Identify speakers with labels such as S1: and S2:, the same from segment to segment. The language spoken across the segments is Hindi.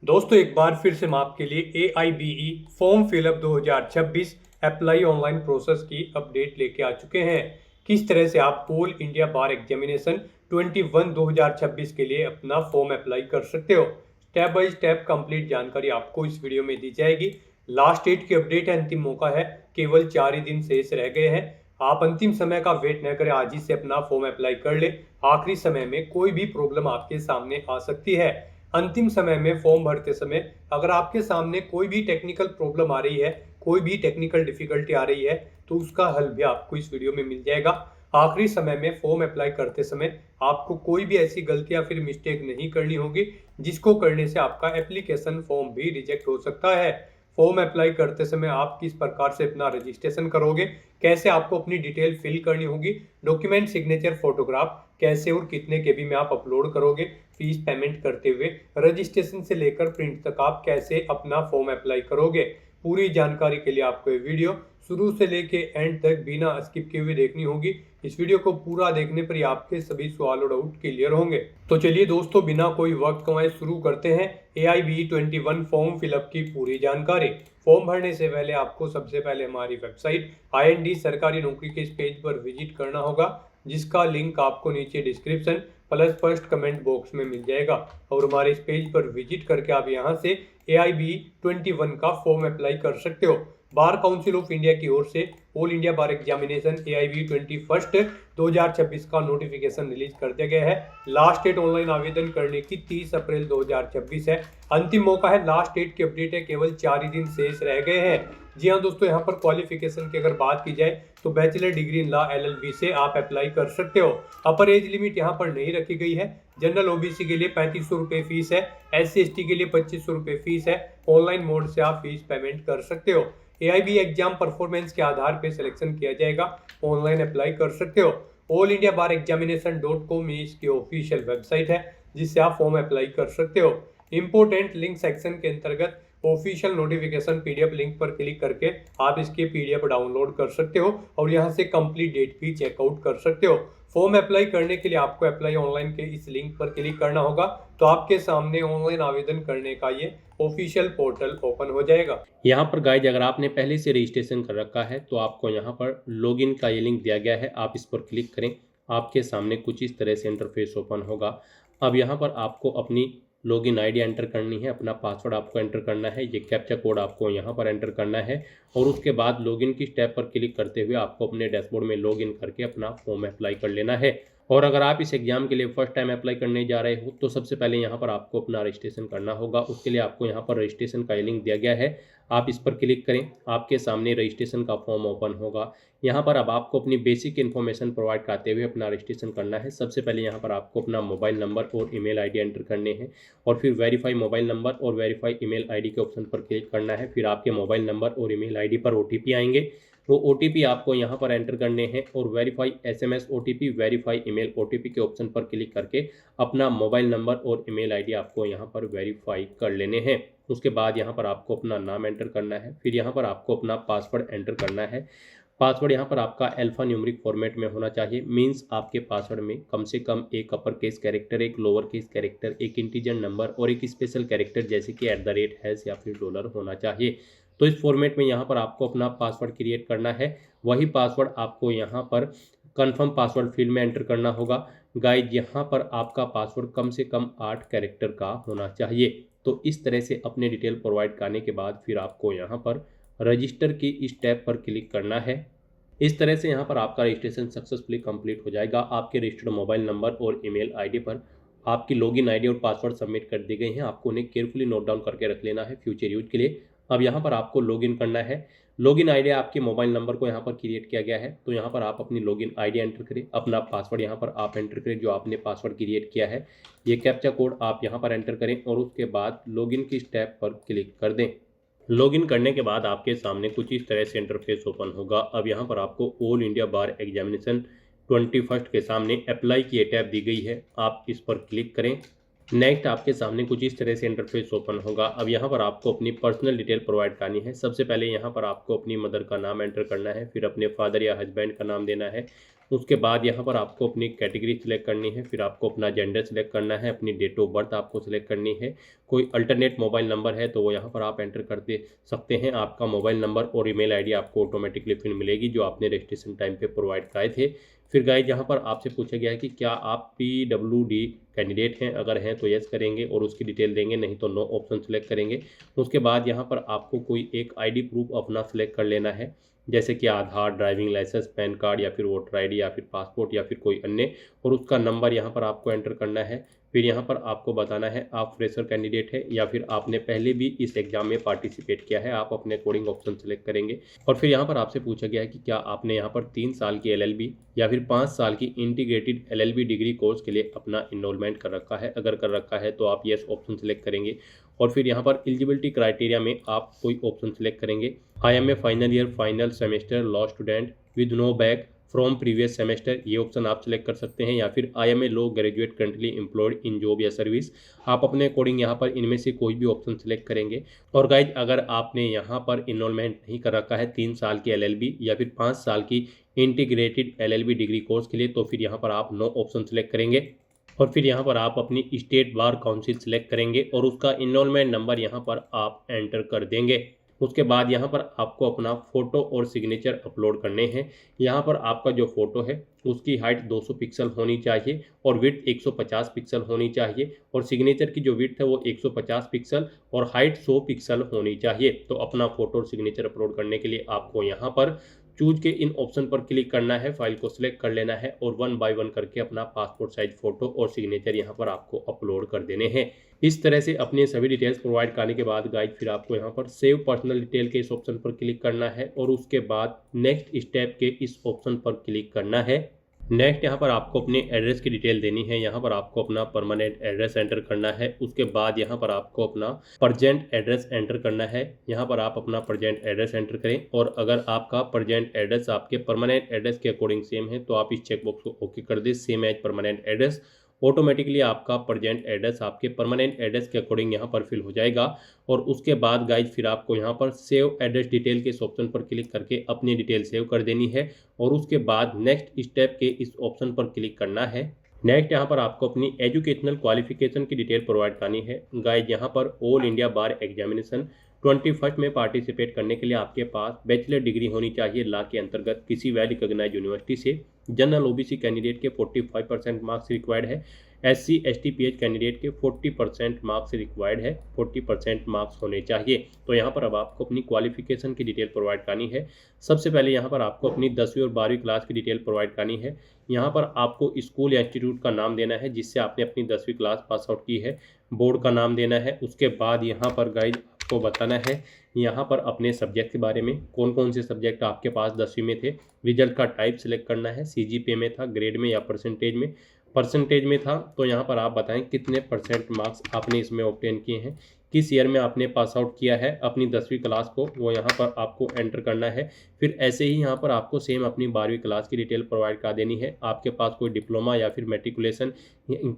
S1: दोस्तों एक बार फिर से मैं आपके लिए AIBE form fill up 2026 apply online process की अपडेट लेके आ चुके हैं। किस तरह से आप ऑल इंडिया बार एग्जामिनेशन 21 2026 के लिए अपना फॉर्म अप्लाई कर सकते हो। स्टेप बाय स्टेप कंप्लीट जानकारी आपको इस वीडियो में दी जाएगी। लास्ट डेट की अपडेट है, अंतिम मौका है, केवल 4 ही दिन शेष रह गए हैं। आप अंतिम समय का वेट न करें, आज ही से अपना फॉर्म अप्लाई कर ले। आखिरी समय में कोई भी प्रॉब्लम आपके सामने आ सकती है। अंतिम समय में फॉर्म भरते समय अगर आपके सामने कोई भी टेक्निकल प्रॉब्लम आ रही है, कोई भी टेक्निकल डिफिकल्टी आ रही है, तो उसका हल भी आपको इस वीडियो में मिल जाएगा। आखिरी समय में फॉर्म अप्लाई करते समय आपको कोई भी ऐसी गलती या फिर मिस्टेक नहीं करनी होगी जिसको करने से आपका एप्लीकेशन फॉर्म भी रिजेक्ट हो सकता है। फॉर्म अप्लाई करते समय आप किस प्रकार से अपना रजिस्ट्रेशन करोगे, कैसे आपको अपनी डिटेल फिल करनी होगी, डॉक्यूमेंट सिग्नेचर फोटोग्राफ कैसे और कितने केबी में आप अपलोड करोगे, फीस पेमेंट करते हुए रजिस्ट्रेशन से लेकर प्रिंट तक आप कैसे अपना फॉर्म अप्लाई करोगे, पूरी जानकारी के लिए आपको ये वीडियो शुरू से लेके एंड तक बिना स्किप किए हुए देखनी होगी। इस वीडियो को पूरा देखने पर ही आपके सभी सवाल और डाउट क्लियर होंगे। तो चलिए दोस्तों, बिना कोई वक्त गंवाए शुरू करते हैं AIBE 21 फॉर्म फिलअप की पूरी जानकारी। फॉर्म भरने से पहले आपको सबसे पहले हमारी वेबसाइट IND सरकारी नौकरी के इस पेज पर विजिट करना होगा, जिसका लिंक आपको नीचे description plus first comment box में मिल जाएगा। और हमारे इस पेज पर विजिट करके आप यहां से AIBE 21 का फॉर्म अप्लाई कर सकते हो। बार काउंसिल ऑफ इंडिया की ओर से ऑल इंडिया बार एग्जामिनेशन AIBE 21 2026 का नोटिफिकेशन रिलीज कर दिया गया है। लास्ट डेट ऑनलाइन आवेदन करने की 30 अप्रैल 2026 है। अंतिम मौका है, लास्ट डेट की अपडेट है, केवल 4 ही दिन शेष रह गए हैं। जी हाँ दोस्तों, यहाँ पर क्वालिफिकेशन की अगर बात की जाए तो bachelor degree in law LLB से आप अप्लाई कर सकते हो। अपर एज लिमिट यहाँ पर नहीं रखी गई है। जनरल OBC के लिए 3500 रुपये फीस है, SC ST के लिए 2500 रुपये फीस है। ऑनलाइन मोड से आप फीस पेमेंट कर सकते हो। AIBE एग्जाम परफॉर्मेंस के आधार पर सिलेक्शन किया जाएगा। ऑनलाइन अप्लाई कर सकते हो। ऑल इंडिया बार एग्जामिनेशन.com इसकी ऑफिशियल वेबसाइट है, जिससे आप फॉर्म अप्लाई कर सकते हो। इंपोर्टेंट लिंक सेक्शन के अंतर्गत ऑफिशियल नोटिफिकेशन PDF लिंक पर क्लिक करके आप इसके PDF डाउनलोड कर सकते हो और यहां से कंप्लीट डेट भी चेकआउट कर सकते हो। फॉर्म अप्लाई करने के लिए आपको अप्लाई ऑनलाइन के इस लिंक पर क्लिक करना होगा, तो आपके सामने ऑनलाइन आवेदन करने का ये ऑफिशियल पोर्टल ओपन हो जाएगा।
S2: यहाँ पर गाइज अगर आपने पहले से रजिस्ट्रेशन कर रखा है तो आपको यहाँ पर लॉगिन का ये लिंक दिया गया है, आप इस पर क्लिक करें। आपके सामने कुछ इस तरह से इंटरफेस ओपन होगा। अब यहाँ पर आपको अपनी लॉगिन ID एंटर करनी है, अपना पासवर्ड आपको एंटर करना है, ये कैप्चा कोड आपको यहाँ पर एंटर करना है और उसके बाद लॉगिन की स्टेप पर क्लिक करते हुए आपको अपने डैशबोर्ड में लॉगिन करके अपना फॉर्म अप्लाई कर लेना है। और अगर आप इस एग्जाम के लिए फर्स्ट टाइम अप्लाई करने जा रहे हो तो सबसे पहले यहाँ पर आपको अपना रजिस्ट्रेशन करना होगा। उसके लिए आपको यहाँ पर रजिस्ट्रेशन का लिंक दिया गया है, आप इस पर क्लिक करें। आपके सामने रजिस्ट्रेशन का फॉर्म ओपन होगा। यहाँ पर अब आपको अपनी बेसिक इन्फॉर्मेशन प्रोवाइड करते हुए अपना रजिस्ट्रेशन करना है। सबसे पहले यहाँ पर आपको अपना मोबाइल नंबर और ईमेल ID एंटर करने हैं और फिर वेरीफाई मोबाइल नंबर और वेरीफाई ईमेल ID के ऑप्शन पर क्लिक करना है। फिर आपके मोबाइल नंबर और ईमेल ID पर OTP आएंगे, वो OTP आपको यहाँ पर एंटर करने हैं और verify SMS OTP verify email OTP के ऑप्शन पर क्लिक करके अपना मोबाइल नंबर और ईमेल ID आपको यहाँ पर वेरीफाई कर लेने हैं। उसके बाद यहाँ पर आपको अपना नाम एंटर करना है, फिर यहाँ पर आपको अपना पासवर्ड एंटर करना है। पासवर्ड यहाँ पर आपका अल्फा न्यूमेरिक फॉर्मेट में होना चाहिए, मीन्स आपके पासवर्ड में कम से कम एक अपर केस कैरेक्टर, एक लोअर केस कैरेक्टर, एक इंटीजर नंबर और एक स्पेशल कैरेक्टर जैसे कि @ या फिर $, होना चाहिए। तो इस फॉर्मेट में यहाँ पर आपको अपना पासवर्ड क्रिएट करना है। वही पासवर्ड आपको यहाँ पर कन्फर्म पासवर्ड फील्ड में एंटर करना होगा। गाइज यहाँ पर आपका पासवर्ड कम से कम 8 कैरेक्टर का होना चाहिए। तो इस तरह से अपने डिटेल प्रोवाइड करने के बाद फिर आपको यहाँ पर रजिस्टर की इस टैब पर क्लिक करना है। इस तरह से यहाँ पर आपका रजिस्ट्रेशन सक्सेसफुली कंप्लीट हो जाएगा। आपके रजिस्टर्ड मोबाइल नंबर और ईमेल ID पर आपकी लॉगिन ID और पासवर्ड सबमिट कर दिए गए हैं। आपको उन्हें केयरफुली नोट डाउन करके रख लेना है फ्यूचर यूज के लिए। अब यहाँ पर आपको लॉगिन करना है। लॉगिन ID आपके मोबाइल नंबर को यहाँ पर क्रिएट किया गया है, तो यहाँ पर आप अपनी लॉगिन ID एंटर करें, अपना पासवर्ड यहाँ पर आप एंटर करें जो आपने पासवर्ड क्रिएट किया है। ये कैप्चा कोड आप यहाँ पर एंटर करें और उसके बाद लॉगिन की स्टेप पर क्लिक कर दें। लॉगिन करने के बाद आपके सामने कुछ इस तरह से इंटरफेस ओपन होगा। अब यहाँ पर आपको ऑल इंडिया बार एग्जामिनेशन 21 के सामने अप्लाई की टैब दी गई है, आप इस पर क्लिक करें। नेक्स्ट आपके सामने कुछ इस तरह से इंटरफेस ओपन होगा। अब यहाँ पर आपको अपनी पर्सनल डिटेल प्रोवाइड करनी है। सबसे पहले यहाँ पर आपको अपनी मदर का नाम एंटर करना है, फिर अपने फादर या हस्बैंड का नाम देना है, उसके बाद यहाँ पर आपको अपनी कैटेगरी सिलेक्ट करनी है, फिर आपको अपना जेंडर सिलेक्ट करना है, अपनी डेट ऑफ बर्थ आपको सिलेक्ट करनी है। कोई अल्टरनेट मोबाइल नंबर है तो वो यहाँ पर आप एंटर कर दे सकते हैं। आपका मोबाइल नंबर और ईमेल आईडी आपको ऑटोमेटिकली फिर मिलेगी जो आपने रजिस्ट्रेशन टाइम पे प्रोवाइड कराए थे। फिर गाइज यहाँ पर आपसे पूछा गया है कि क्या आप PWD कैंडिडेट हैं, अगर हैं तो यस करेंगे और उसकी डिटेल देंगे, नहीं तो नो ऑप्शन सेलेक्ट करेंगे। उसके बाद यहाँ पर आपको कोई एक आईडी प्रूफ अपना सेलेक्ट कर लेना है, जैसे कि आधार, ड्राइविंग लाइसेंस, पैन कार्ड या फिर वोटर आईडी या फिर पासपोर्ट या फिर कोई अन्य, और उसका नंबर यहाँ पर आपको एंटर करना है। फिर यहाँ पर आपको बताना है आप फ्रेशर कैंडिडेट है या फिर आपने पहले भी इस एग्जाम में पार्टिसिपेट किया है, आप अपने अकॉर्डिंग ऑप्शन सेलेक्ट करेंगे। और फिर यहाँ पर आपसे पूछा गया है कि क्या आपने यहाँ पर 3 साल की LLB या फिर 5 साल की इंटीग्रेटेड LLB डिग्री कोर्स के लिए अपना इनरोलमेंट कर रखा है। अगर कर रखा है तो आप यस ऑप्शन सेलेक्ट करेंगे। और फिर यहाँ पर एलिजिबिलिटी क्राइटेरिया में आप कोई ऑप्शन सेलेक्ट करेंगे। I am a final year final semester law student with no back from previous semester, ये ऑप्शन आप सिलेक्ट कर सकते हैं। या फिर I am a law graduate currently employed in job या सर्विस, आप अपने अकॉर्डिंग यहाँ पर इनमें से कोई भी ऑप्शन सेलेक्ट करेंगे। और गाइज अगर आपने यहाँ पर इनरोलमेंट नहीं कर रखा है 3 साल की LLB या फिर 5 साल की इंटीग्रेटेड LLB डिग्री कोर्स के लिए, तो फिर यहाँ पर आप नो ऑप्शन सेलेक्ट करेंगे। और फिर यहाँ पर आप अपनी स्टेट बार काउंसिल सेलेक्ट करेंगे और उसका इनरोलमेंट नंबर यहाँ पर आप एंटर कर देंगे। उसके बाद यहाँ पर आपको अपना फ़ोटो और सिग्नेचर अपलोड करने हैं। यहाँ पर आपका जो फ़ोटो है उसकी हाइट 200 पिक्सल होनी चाहिए और विड्थ 150 पिक्सल होनी चाहिए, और सिग्नेचर की जो विड्थ है वो 150 पिक्सल और हाइट 100 पिक्सल होनी चाहिए। तो अपना फ़ोटो और सिग्नेचर अपलोड करने के लिए आपको यहाँ पर चूज के इन ऑप्शन पर क्लिक करना है, फाइल को सिलेक्ट कर लेना है और 1 बाय 1 करके अपना पासपोर्ट साइज फ़ोटो और सिग्नेचर यहाँ पर आपको अपलोड कर देने हैं। इस तरह से अपने सभी डिटेल्स प्रोवाइड करने के बाद गाइज फिर आपको यहाँ पर सेव पर्सनल डिटेल के इस ऑप्शन पर क्लिक करना है और उसके बाद नेक्स्ट स्टेप के इस ऑप्शन पर क्लिक करना है। नेक्स्ट यहाँ पर आपको अपने एड्रेस की डिटेल देनी है। यहाँ पर आपको अपना परमानेंट एड्रेस एंटर करना है। उसके बाद यहाँ पर आपको अपना प्रेजेंट एड्रेस एंटर करना है। यहाँ पर आप अपना प्रेजेंट एड्रेस एंटर करें और अगर आपका प्रेजेंट एड्रेस आपके परमानेंट एड्रेस के अकॉर्डिंग सेम है तो आप इस चेकबॉक्स को ओके कर दें, same as permanent address. Automatically आपका प्रेजेंट एड्रेस आपके परमानेंट एड्रेस के अकॉर्डिंग यहाँ पर फिल हो जाएगा। और उसके बाद गाइज फिर आपको यहाँ पर सेव एड्रेस डिटेल के इस ऑप्शन पर क्लिक करके अपनी डिटेल सेव कर देनी है और उसके बाद नेक्स्ट स्टेप के इस ऑप्शन पर क्लिक करना है। नेक्स्ट यहाँ पर आपको अपनी एजुकेशनल क्वालिफिकेशन की डिटेल प्रोवाइड करनी है। गाइज यहाँ पर ऑल इंडिया बार एग्जामिनेशन 21 में पार्टिसिपेट करने के लिए आपके पास बैचलर डिग्री होनी चाहिए लॉ के अंतर्गत किसी वेल रिकॉग्नाइज्ड यूनिवर्सिटी से। जनरल OBC कैंडिडेट के 45% मार्क्स रिक्वायर्ड है। SC ST PH कैंडिडेट के 40% मार्क्स रिक्वायर्ड है, 40% मार्क्स होने चाहिए। तो यहाँ पर अब आपको अपनी क्वालिफिकेशन की डिटेल प्रोवाइड करनी है। सबसे पहले यहाँ पर आपको अपनी 10वीं और 12वीं क्लास की डिटेल प्रोवाइड करनी है। यहाँ पर आपको स्कूल या इंस्टीट्यूट का नाम देना है जिससे आपने अपनी 10वीं क्लास पास आउट की है, बोर्ड का नाम देना है। उसके बाद यहाँ पर गाइड आपको बताना है यहाँ पर अपने सब्जेक्ट के बारे में, कौन कौन से सब्जेक्ट आपके पास 10वीं में थे। रिजल्ट का टाइप सिलेक्ट करना है, CGPA में था, ग्रेड में या परसेंटेज में। परसेंटेज में था तो यहाँ पर आप बताएं कितने % मार्क्स आपने इसमें ऑब्टेन किए हैं, किस ईयर में आपने पास आउट किया है अपनी 10वीं क्लास को, वो यहाँ पर आपको एंटर करना है। फिर ऐसे ही यहाँ पर आपको सेम अपनी 12वीं क्लास की डिटेल प्रोवाइड कर देनी है। आपके पास कोई डिप्लोमा या फिर मैट्रिकुलेशन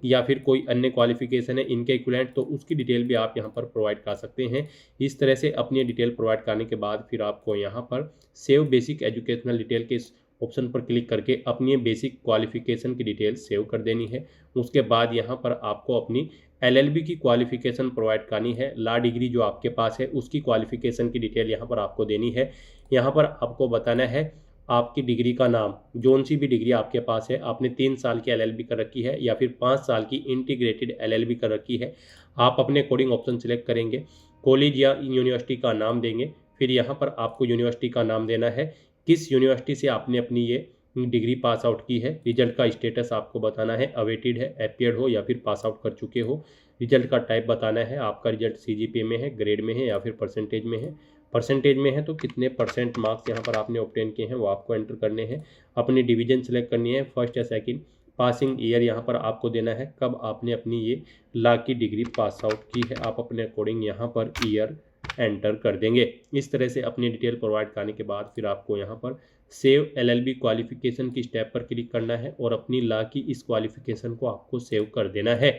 S2: या फिर कोई अन्य क्वालिफिकेशन है इनके इक्विवेलेंट, तो उसकी डिटेल भी आप यहाँ पर प्रोवाइड कर सकते हैं। इस तरह से अपनी डिटेल प्रोवाइड करने के बाद फिर आपको यहाँ पर सेव बेसिक एजुकेशनल डिटेल के ऑप्शन पर क्लिक करके अपनी बेसिक क्वालिफिकेशन की डिटेल सेव कर देनी है। उसके बाद यहाँ पर आपको अपनी LLB की क्वालिफिकेशन प्रोवाइड करनी है। लॉ डिग्री जो आपके पास है उसकी क्वालिफिकेशन की डिटेल यहाँ पर आपको देनी है। यहाँ पर आपको बताना है आपकी डिग्री का नाम, जोन सी भी डिग्री आपके पास है, आपने 3 साल की LLB कर रखी है या फिर 5 साल की इंटीग्रेटेड LLB कर रखी है, आप अपने अकॉर्डिंग ऑप्शन सेलेक्ट करेंगे। कॉलेज या यूनिवर्सिटी का नाम देंगे। फिर यहाँ पर आपको यूनिवर्सिटी का नाम देना है, किस यूनिवर्सिटी से आपने अपनी ये डिग्री पास आउट की है। रिजल्ट का स्टेटस आपको बताना है, अवेटेड है, अपीयर्ड हो या फिर पास आउट कर चुके हो। रिजल्ट का टाइप बताना है, आपका रिजल्ट CGPA में है, ग्रेड में है या फिर परसेंटेज में है। परसेंटेज में है तो कितने % मार्क्स यहाँ पर आपने ऑब्टेन किए हैं वो आपको एंटर करने हैं। अपनी डिवीजन सेलेक्ट करनी है, फर्स्ट या सेकंड। पासिंग ईयर यहाँ पर आपको देना है, कब आपने अपनी ये लॉ की डिग्री पास आउट की है, आप अपने अकॉर्डिंग यहाँ पर ईयर एंटर कर देंगे। इस तरह से अपनी डिटेल प्रोवाइड करने के बाद फिर आपको यहाँ पर सेव LLB क्वालिफिकेशन की स्टेप पर क्लिक करना है और अपनी लॉ की इस क्वालिफिकेशन को आपको सेव कर देना है।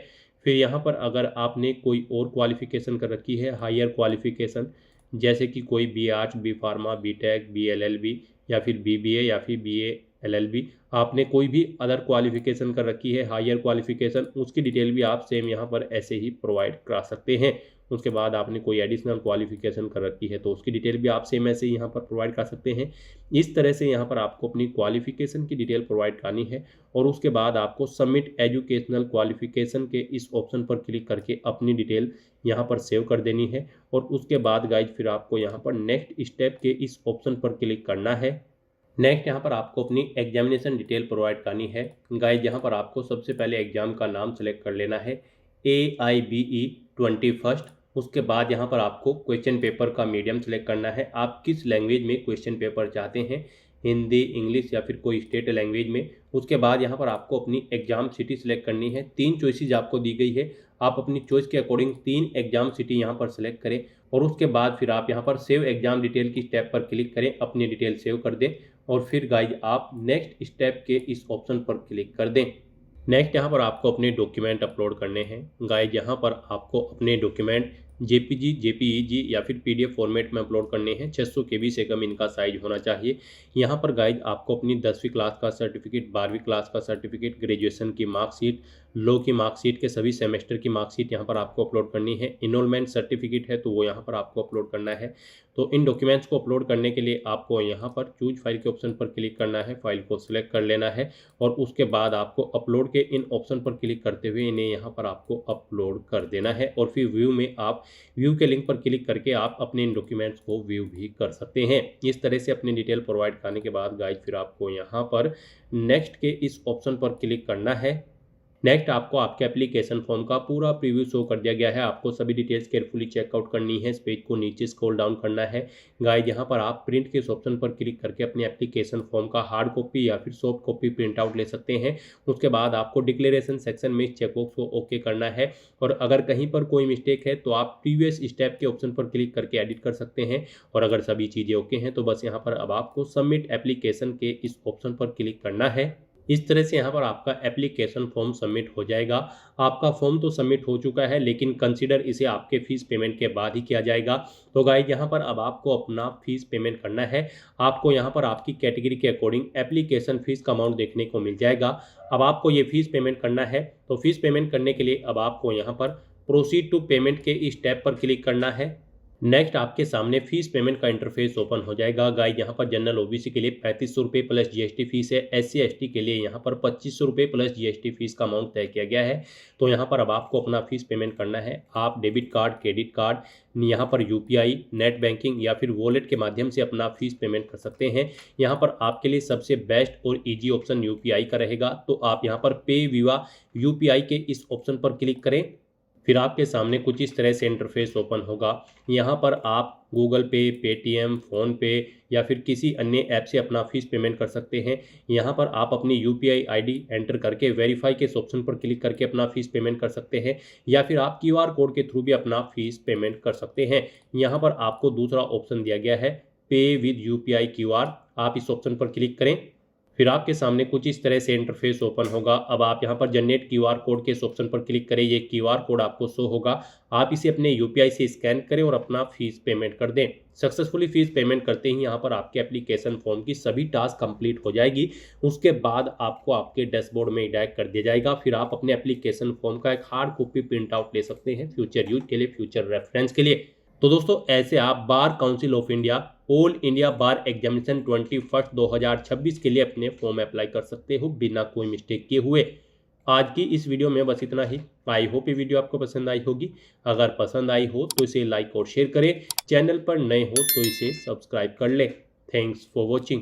S2: फिर यहाँ पर अगर आपने कोई और क्वालिफिकेशन कर रखी है, हायर क्वालिफिकेशन, जैसे कि कोई B Arch, B Pharma, B Tech, B LLB या फिर BBA या फिर BA LLB, आपने कोई भी अदर क्वालिफिकेशन कर रखी है, हायर क्वालिफिकेशन, उसकी डिटेल भी आप सेम यहाँ पर ऐसे ही प्रोवाइड करा सकते हैं। उसके बाद आपने कोई एडिशनल क्वालिफिकेशन कर रखी है तो उसकी डिटेल भी आप सेम ऐसे ही यहाँ पर प्रोवाइड कर सकते हैं। इस तरह से यहाँ पर आपको अपनी क्वालिफिकेशन की डिटेल प्रोवाइड करनी है और उसके बाद आपको सबमिट एजुकेशनल क्वालिफिकेशन के इस ऑप्शन पर क्लिक करके अपनी डिटेल यहाँ पर सेव कर देनी है। और उसके बाद गाइज फिर आपको यहाँ पर नेक्स्ट स्टेप के इस ऑप्शन पर क्लिक करना है। नेक्स्ट यहाँ पर आपको अपनी एग्जामिनेशन डिटेल प्रोवाइड करनी है। गाइज यहाँ पर आपको सबसे पहले एग्जाम का नाम सेलेक्ट कर लेना है, AIBE 21। उसके बाद यहाँ पर आपको क्वेश्चन पेपर का मीडियम सेलेक्ट करना है, आप किस लैंग्वेज में क्वेश्चन पेपर चाहते हैं, हिंदी, इंग्लिश या फिर कोई स्टेट लैंग्वेज में। उसके बाद यहाँ पर आपको अपनी एग्जाम सिटी सेलेक्ट करनी है। 3 चॉइसेस आपको दी गई है, आप अपनी चॉइस के अकॉर्डिंग 3 एग्जाम सिटी यहाँ पर सेलेक्ट करें और उसके बाद फिर आप यहाँ पर सेव एग्जाम डिटेल की स्टेप पर क्लिक करें, अपनी डिटेल सेव कर दें और फिर गाइज आप नेक्स्ट स्टेप के इस ऑप्शन पर क्लिक कर दें। नेक्स्ट यहाँ पर आपको अपने डॉक्यूमेंट अपलोड करने हैं। गाइज यहाँ पर आपको अपने डॉक्यूमेंट JPG, JPEG या फिर PDF फॉर्मेट में अपलोड करने हैं। 600 KB से कम इनका साइज होना चाहिए। यहाँ पर गाइज आपको अपनी 10वीं क्लास का सर्टिफिकेट, 12वीं क्लास का सर्टिफिकेट, ग्रेजुएशन की मार्कशीट, लॉ की मार्कशीट के सभी सेमेस्टर की मार्कशीट यहाँ पर आपको अपलोड करनी है। इनरोलमेंट सर्टिफिकेट है तो वो यहाँ पर आपको अपलोड करना है। तो इन डॉक्यूमेंट्स को अपलोड करने के लिए आपको यहाँ पर चूज फाइल के ऑप्शन पर क्लिक करना है, फाइल को सिलेक्ट कर लेना है और उसके बाद आपको अपलोड के इन ऑप्शन पर क्लिक करते हुए इन्हें यहाँ पर आपको अपलोड कर देना है और फिर व्यू में आप व्यू के लिंक पर क्लिक करके आप अपने इन डॉक्यूमेंट्स को व्यू भी कर सकते हैं। इस तरह से अपनी डिटेल प्रोवाइड करने के बाद गाइज फिर आपको यहाँ पर नेक्स्ट के इस ऑप्शन पर क्लिक करना है। नेक्स्ट आपको आपके एप्लीकेशन फॉर्म का पूरा प्रीव्यू शो कर दिया गया है, आपको सभी डिटेल्स केयरफुली चेकआउट करनी है। इस पेज को नीचे स्क्रॉल डाउन करना है। गाइज यहाँ पर आप प्रिंट के इस ऑप्शन पर क्लिक करके अपने एप्लीकेशन फॉर्म का हार्ड कॉपी या फिर सॉफ्ट कॉपी प्रिंट आउट ले सकते हैं। उसके बाद आपको डिक्लेरेशन सेक्शन में इस चेकबॉक्स को ओके करना है और अगर कहीं पर कोई मिस्टेक है तो आप प्रीवियस स्टेप के ऑप्शन पर क्लिक करके एडिट कर सकते हैं और अगर सभी चीज़ें ओके हैं तो बस यहाँ पर अब आपको सबमिट एप्लीकेशन के इस ऑप्शन पर क्लिक करना है। इस तरह से यहाँ पर आपका एप्लीकेशन फॉर्म सबमिट हो जाएगा। आपका फॉर्म तो सबमिट हो चुका है लेकिन कंसीडर इसे आपके फीस पेमेंट के बाद ही किया जाएगा। तो गाइज यहाँ पर अब आपको अपना फीस पेमेंट करना है। आपको यहाँ पर आपकी कैटेगरी के अकॉर्डिंग एप्लीकेशन फीस का अमाउंट देखने को मिल जाएगा। अब आपको ये फीस पेमेंट करना है तो फीस पेमेंट करने के लिए अब आपको यहाँ पर प्रोसीड टू पेमेंट के इस टैब पर क्लिक करना है। नेक्स्ट आपके सामने फीस पेमेंट का इंटरफेस ओपन हो जाएगा। गाइज यहाँ पर जनरल OBC के लिए 3500 रुपये प्लस GST फीस है। SC ST के लिए यहाँ पर 2500 रुपये प्लस GST फीस का अमाउंट तय किया गया है। तो यहाँ पर अब आपको अपना फीस पेमेंट करना है। आप डेबिट कार्ड, क्रेडिट कार्ड, यहाँ पर UPI, नेट बैंकिंग या फिर वॉलेट के माध्यम से अपना फीस पेमेंट कर सकते हैं। यहाँ पर आपके लिए सबसे बेस्ट और ईजी ऑप्शन UPI का रहेगा। तो आप यहाँ पर पे विवा UPI के इस ऑप्शन पर क्लिक करें। फिर आपके सामने कुछ इस तरह से इंटरफेस ओपन होगा। यहाँ पर आप गूगल पे, पेटीएम, फ़ोनपे या फिर किसी अन्य ऐप से अपना फीस पेमेंट कर सकते हैं। यहाँ पर आप अपनी UPI ID एंटर करके वेरीफाई के इस ऑप्शन पर क्लिक करके अपना फीस पेमेंट कर सकते हैं या फिर आप QR कोड के थ्रू भी अपना फीस पेमेंट कर सकते हैं। यहाँ पर आपको दूसरा ऑप्शन दिया गया है, पे विद UPI QR। आप इस ऑप्शन पर क्लिक करें। फिर आपके सामने कुछ इस तरह से इंटरफेस ओपन होगा। अब आप यहाँ पर जनरेट QR कोड के इस ऑप्शन पर क्लिक करें। ये QR कोड आपको शो होगा, आप इसे अपने UPI से स्कैन करें और अपना फीस पेमेंट कर दें। सक्सेसफुली फीस पेमेंट करते ही यहाँ पर आपके एप्लीकेशन फॉर्म की सभी टास्क कंप्लीट हो जाएगी। उसके बाद आपको आपके डैशबोर्ड में डायरेक्ट कर दिया जाएगा। फिर आप अपने एप्लीकेशन फॉर्म का एक हार्ड कॉपी प्रिंट आउट ले सकते हैं फ्यूचर यूज के लिए, फ्यूचर रेफरेंस के लिए। तो दोस्तों ऐसे आप bar council of India all India bar examination 21 2026 के लिए अपने फॉर्म अप्लाई कर सकते हो बिना कोई मिस्टेक किए हुए। आज की इस वीडियो में बस इतना ही। आई होप ये वीडियो आपको पसंद आई होगी। अगर पसंद आई हो तो इसे लाइक और शेयर करें। चैनल पर नए हो तो इसे सब्सक्राइब कर लें। Thanks for watching.